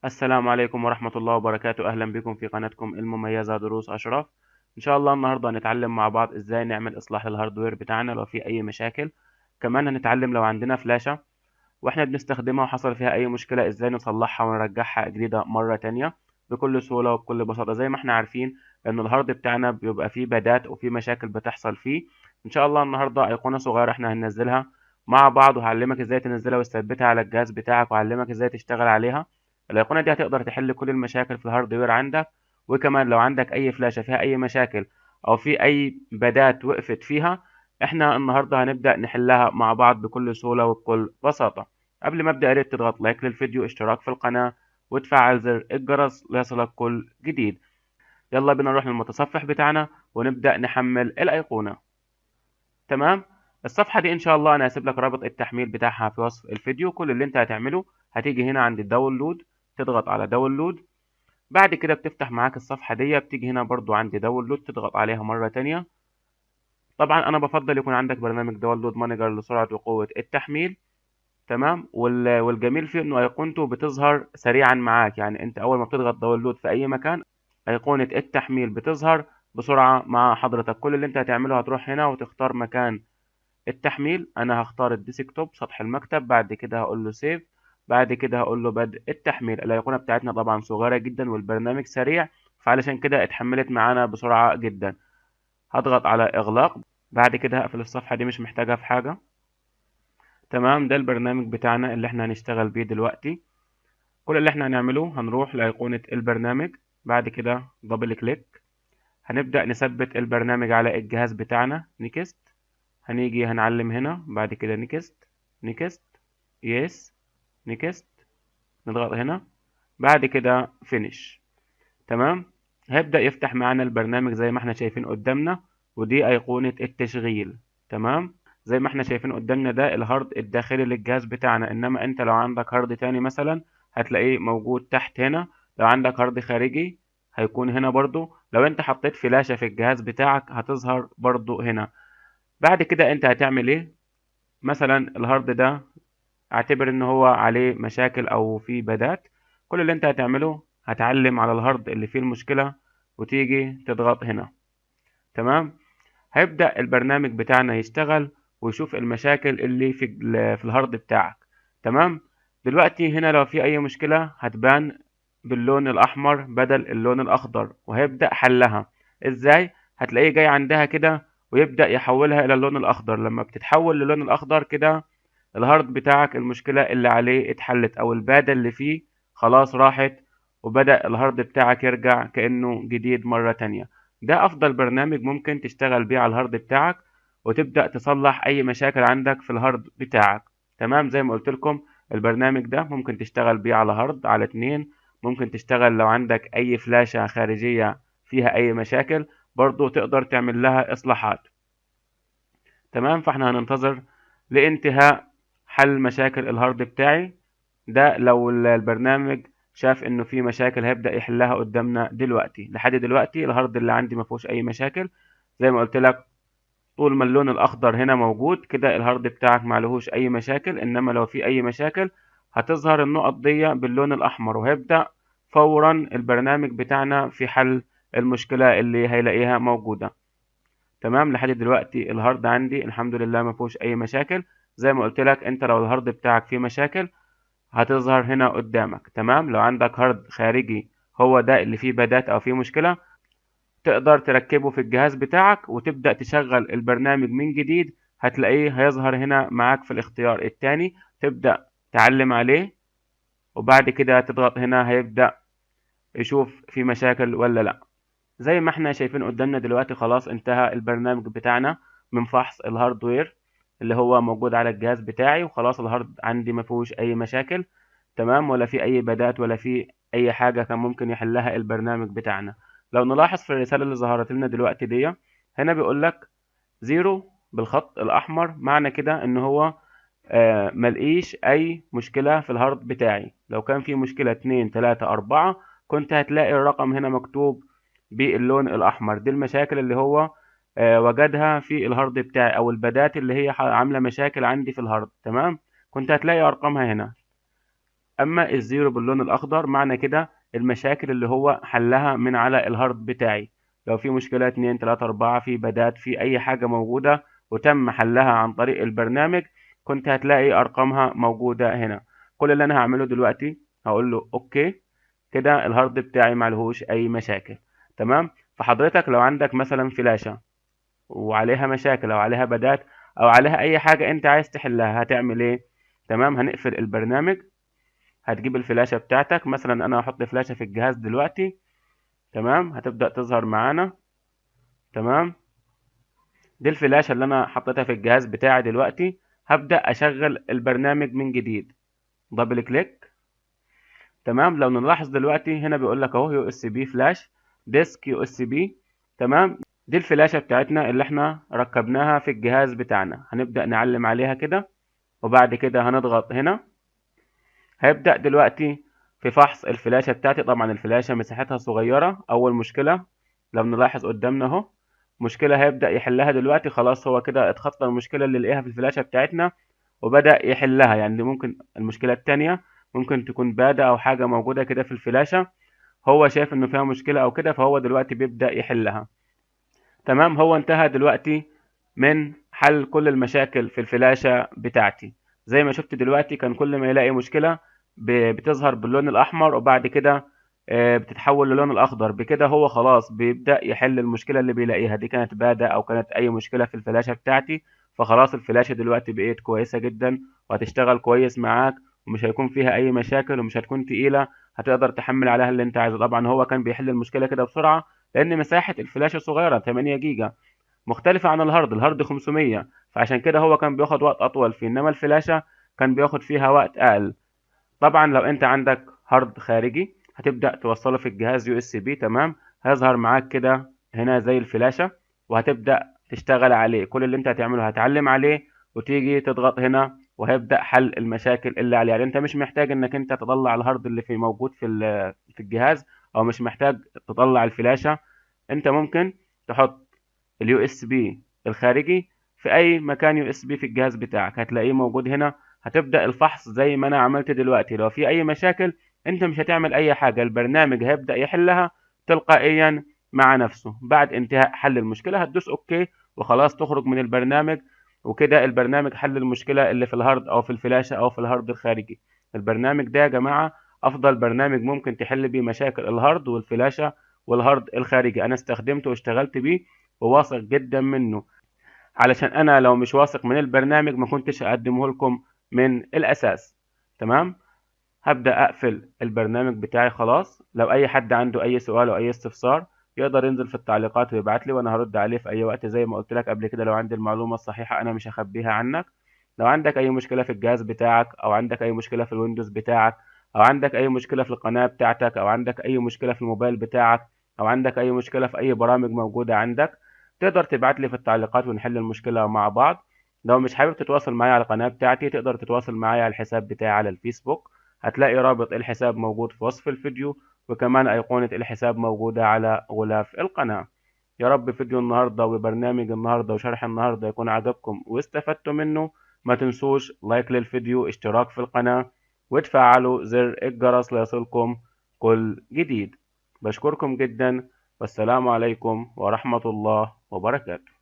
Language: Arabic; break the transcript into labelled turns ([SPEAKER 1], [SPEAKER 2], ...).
[SPEAKER 1] السلام عليكم ورحمة الله وبركاته. أهلا بكم في قناتكم المميزة دروس أشرف. إن شاء الله النهاردة هنتعلم مع بعض إزاي نعمل إصلاح للهاردوير بتاعنا لو في أي مشاكل. كمان هنتعلم لو عندنا فلاشة وإحنا بنستخدمها وحصل فيها أي مشكلة إزاي نصلحها ونرجعها جديدة مرة تانية بكل سهولة وبكل بساطة. زي ما إحنا عارفين إن الهارد بتاعنا بيبقى فيه بدات وفيه مشاكل بتحصل فيه. إن شاء الله النهاردة أيقونة صغيرة إحنا هننزلها مع بعض، وهعلمك إزاي تنزلها وتثبتها على الجهاز بتاعك، وهعلمك إزاي تشتغل عليها. الأيقونة دي هتقدر تحل كل المشاكل في الهاردوير عندك. وكمان لو عندك أي فلاشة فيها أي مشاكل أو في أي بدات وقفت فيها، إحنا النهاردة هنبدأ نحلها مع بعض بكل سهولة وبكل بساطة. قبل ما ابدا يا ريت تضغط لايك للفيديو، اشتراك في القناة، وتفعل زر الجرس ليصلك كل جديد. يلا بينا نروح للمتصفح بتاعنا ونبدأ نحمل الأيقونة. تمام. الصفحة دي ان شاء الله انا هسيب لك رابط التحميل بتاعها في وصف الفيديو. كل اللي انت هتعمله هتيجي هنا عند الداونلود، تضغط على داونلود. بعد كده بتفتح معاك الصفحة دي، بتيجي هنا برضو عند داونلود تضغط عليها مرة تانية. طبعا انا بفضل يكون عندك برنامج داونلود مانجر لسرعة وقوة التحميل. تمام. والجميل فيه انه ايقونته بتظهر سريعا معاك، يعني انت اول ما بتضغط داونلود في اي مكان ايقونة التحميل بتظهر بسرعة مع حضرتك. كل اللي انت هتعمله هتروح هنا وتختار مكان التحميل. انا هختار الديسكتوب سطح المكتب، بعد كده هقول له سيف، بعد كده هقول له بدء التحميل. الايقونة بتاعتنا طبعا صغيرة جدا والبرنامج سريع، فعلشان كده اتحملت معانا بسرعة جدا. هضغط على اغلاق، بعد كده هقفل الصفحة دي مش محتاجها في حاجة. تمام. ده البرنامج بتاعنا اللي احنا هنشتغل بيه دلوقتي. كل اللي احنا هنعمله هنروح لأيقونة البرنامج، بعد كده دبل كليك. هنبدأ نثبت البرنامج على الجهاز بتاعنا. نيكست. هنيجي هنعلم هنا، بعد كده نيكست، نيكست، يس، نيكست. نضغط هنا، بعد كده فينيش. تمام. هيبدأ يفتح معانا البرنامج زي ما احنا شايفين قدامنا، ودي أيقونة التشغيل. تمام. زي ما احنا شايفين قدامنا ده الهارد الداخلي للجهاز بتاعنا، انما انت لو عندك هارد تاني مثلا هتلاقيه موجود تحت هنا. لو عندك هارد خارجي هيكون هنا برضو. لو انت حطيت فلاشة في الجهاز بتاعك هتظهر برضو هنا. بعد كده انت هتعمل ايه؟ مثلا الهارد ده اعتبر ان هو عليه مشاكل او فيه بدات. كل اللي انت هتعمله هتعلم على الهارد اللي فيه المشكلة وتيجي تضغط هنا. تمام. هيبدأ البرنامج بتاعنا يشتغل ويشوف المشاكل اللي في الهارد بتاعك. تمام. دلوقتي هنا لو في اي مشكلة هتبان باللون الاحمر بدل اللون الاخضر، وهيبدأ حلها. ازاي؟ هتلاقيه جاي عندها كده ويبدأ يحولها الى اللون الاخضر. لما بتتحول للون الاخضر كده الهارد بتاعك المشكلة اللي عليه اتحلت او البادة اللي فيه خلاص راحت، وبدأ الهارد بتاعك يرجع كأنه جديد مرة تانية. ده افضل برنامج ممكن تشتغل بيه على الهارد بتاعك وتبدأ تصلح اي مشاكل عندك في الهارد بتاعك. تمام. زي ما قلت لكم البرنامج ده ممكن تشتغل بيه على هارد، على اتنين. ممكن تشتغل لو عندك اي فلاشة خارجية فيها اي مشاكل برضو تقدر تعمل لها اصلاحات. تمام. فاحنا هننتظر لانتهاء حل مشاكل الهارد بتاعي ده. لو البرنامج شاف انه في مشاكل هيبدأ يحلها قدامنا دلوقتي. لحد دلوقتي الهارد اللي عندي ما فيهوش اي مشاكل. زي ما قلت لك طول ما اللون الاخضر هنا موجود كده الهارد بتاعك ما لهوش اي مشاكل، انما لو في اي مشاكل هتظهر النقط دي باللون الاحمر، وهيبدأ فورا البرنامج بتاعنا في حل المشكلة اللي هيلاقيها موجودة. تمام. لحد دلوقتي الهارد عندي الحمد لله ما فيهوش اي مشاكل. زي ما قلت لك انت لو الهارد بتاعك فيه مشاكل هتظهر هنا قدامك. تمام. لو عندك هارد خارجي هو ده اللي فيه بدات او فيه مشكلة تقدر تركبه في الجهاز بتاعك وتبدأ تشغل البرنامج من جديد. هتلاقيه هيظهر هنا معاك في الاختيار التاني، تبدأ تعلم عليه وبعد كده تضغط هنا هيبدأ يشوف في مشاكل ولا لا. زي ما احنا شايفين قدامنا دلوقتي خلاص انتهى البرنامج بتاعنا من فحص الهاردوير اللي هو موجود على الجهاز بتاعي، وخلاص الهارد عندي ما فيهوش اي مشاكل. تمام. ولا في اي بدات ولا في اي حاجه كان ممكن يحلها البرنامج بتاعنا. لو نلاحظ في الرساله اللي ظهرت لنا دلوقتي دي، هنا بيقول لك زيرو بالخط الاحمر، معنى كده ان هو ملقيش اي مشكله في الهارد بتاعي. لو كان في مشكله 2 3 4 كنت هتلاقي الرقم هنا مكتوب باللون الاحمر. دي المشاكل اللي هو وجدها في الهارد بتاعي او البدات اللي هي عامله مشاكل عندي في الهارد. تمام. كنت هتلاقي ارقامها هنا. اما الزيرو باللون الاخضر معنى كده المشاكل اللي هو حلها من على الهارد بتاعي. لو في مشكلة 2 3 4 في بدات في اي حاجة موجودة وتم حلها عن طريق البرنامج، كنت هتلاقي ارقامها موجودة هنا. كل اللي انا هعمله دلوقتي هقول له اوكي، كده الهارد بتاعي معلهوش اي مشاكل. تمام. فحضرتك لو عندك مثلا فلاشة وعليها مشاكل او عليها بدات او عليها اي حاجة انت عايز تحلها، هتعمل ايه؟ تمام. هنقفل البرنامج، هتجيب الفلاشة بتاعتك، مثلا انا هحط فلاشة في الجهاز دلوقتي. تمام. هتبدأ تظهر معانا. تمام. دي الفلاشة اللي انا حطيتها في الجهاز بتاعي دلوقتي. هبدأ اشغل البرنامج من جديد. دبل كليك. تمام. لو نلاحظ دلوقتي هنا بيقول لك اهو يو اس بي فلاش ديسك يو اس بي. تمام. دي الفلاشة بتاعتنا اللي احنا ركبناها في الجهاز بتاعنا. هنبدأ نعلم عليها كده، وبعد كده هنضغط هنا. هيبدأ دلوقتي في فحص الفلاشة بتاعتي. طبعا الفلاشة مساحتها صغيرة. أول مشكلة لو نلاحظ قدامنا اهو مشكلة هيبدأ يحلها دلوقتي. خلاص هو كده اتخطى المشكلة اللي لقيها في الفلاشة بتاعتنا وبدأ يحلها. يعني ممكن المشكلة التانية ممكن تكون بادة أو حاجة موجودة كده في الفلاشة، هو شايف إنه فيها مشكلة أو كده، فهو دلوقتي بيبدأ يحلها. تمام. هو انتهى دلوقتي من حل كل المشاكل في الفلاشة بتاعتي. زي ما شفت دلوقتي كان كل ما يلاقي مشكلة بتظهر باللون الأحمر، وبعد كده بتتحول للون الأخضر. بكده هو خلاص بيبدأ يحل المشكلة اللي بيلاقيها دي، كانت بادة أو كانت أي مشكلة في الفلاشة بتاعتي. فخلاص الفلاشة دلوقتي بقيت كويسة جدا وهتشتغل كويس معاك، ومش هيكون فيها أي مشاكل ومش هتكون تقيلة. هتقدر تحمل عليها اللي انت عايزه. طبعا هو كان بيحل المشكلة كده بسرعة لأن مساحة الفلاشة صغيرة 8 جيجا، مختلفة عن الهارد 500، فعشان كده هو كان بياخد وقت أطول فيه، إنما الفلاشة كان بياخد فيها وقت أقل. طبعا لو أنت عندك هارد خارجي هتبدأ توصله في الجهاز يو اس بي. تمام. هيظهر معاك كده هنا زي الفلاشة، وهتبدأ تشتغل عليه. كل اللي أنت هتعمله هتعلم عليه وتيجي تضغط هنا، وهيبدأ حل المشاكل اللي عليه. يعني أنت مش محتاج إنك أنت تطلع الهارد اللي في موجود في الجهاز، أو مش محتاج تطلع الفلاشة. أنت ممكن تحط اليو اس بي الخارجي في اي مكان يو اس بي في الجهاز بتاعك، هتلاقيه موجود هنا. هتبدأ الفحص زي ما انا عملت دلوقتي. لو في اي مشاكل انت مش هتعمل اي حاجة، البرنامج هيبدأ يحلها تلقائيا مع نفسه. بعد انتهاء حل المشكلة هتدوس اوكي وخلاص تخرج من البرنامج، وكده البرنامج حل المشكلة اللي في الهارد او في الفلاشة او في الهارد الخارجي. البرنامج ده يا جماعة افضل برنامج ممكن تحل بيه مشاكل الهارد والفلاشة والهارد الخارجي. انا استخدمته واشتغلت بيه وواثق جدا منه، علشان انا لو مش واثق من البرنامج ما كنتش اقدمه لكم من الاساس. تمام. هبدأ اقفل البرنامج بتاعي خلاص. لو اي حد عنده اي سؤال او اي استفسار يقدر ينزل في التعليقات ويبعت لي وانا هرد عليه في اي وقت. زي ما قلت لك قبل كده، لو عندي المعلومة الصحيحة انا مش هخبيها عنك. لو عندك اي مشكلة في الجهاز بتاعك، او عندك اي مشكلة في الويندوز بتاعك، او عندك اي مشكلة في القناة بتاعتك، او عندك اي مشكلة في الموبايل بتاعك، او عندك اي مشكلة في اي برامج موجودة عندك، تقدر تبعت لي في التعليقات ونحل المشكلة مع بعض. لو مش حابب تتواصل معايا على القناة بتاعتي تقدر تتواصل معايا على الحساب بتاعي على الفيسبوك. هتلاقي رابط الحساب موجود في وصف الفيديو، وكمان أيقونة الحساب موجودة على غلاف القناة. يا رب فيديو النهاردة وبرنامج النهاردة وشرح النهاردة يكون عجبكم واستفدتوا منه. ما تنسوش لايك للفيديو، اشتراك في القناة، وتفعلوا زر الجرس ليصلكم كل جديد. بشكركم جدا، والسلام عليكم ورحمة الله وبركاته.